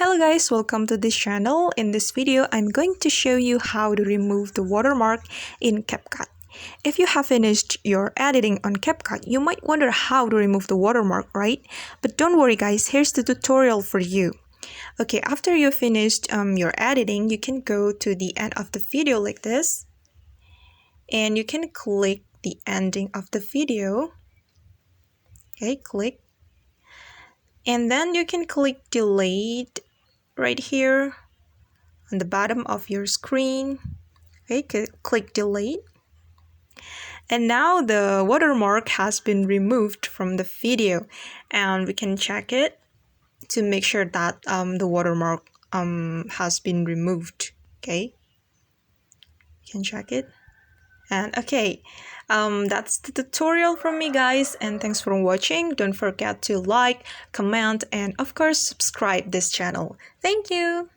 Hello guys, welcome to this channel. In this video, I'm going to show you how to remove the watermark in Capcut. If you have finished your editing on Capcut, you might wonder how to remove the watermark, right? But don't worry guys, here's the tutorial for you. Okay, after you finished your editing, you can go to the end of the video like this. And you can click the ending of the video. Okay, click. And then you can click delete right here on the bottom of your screen. Okay, click delete. And now the watermark has been removed from the video, and we can check it to make sure that the watermark has been removed. Okay, you can check it. And okay, that's the tutorial from me guys, and thanks for watching. Don't forget to like, comment, and of course subscribe this channel. Thank you.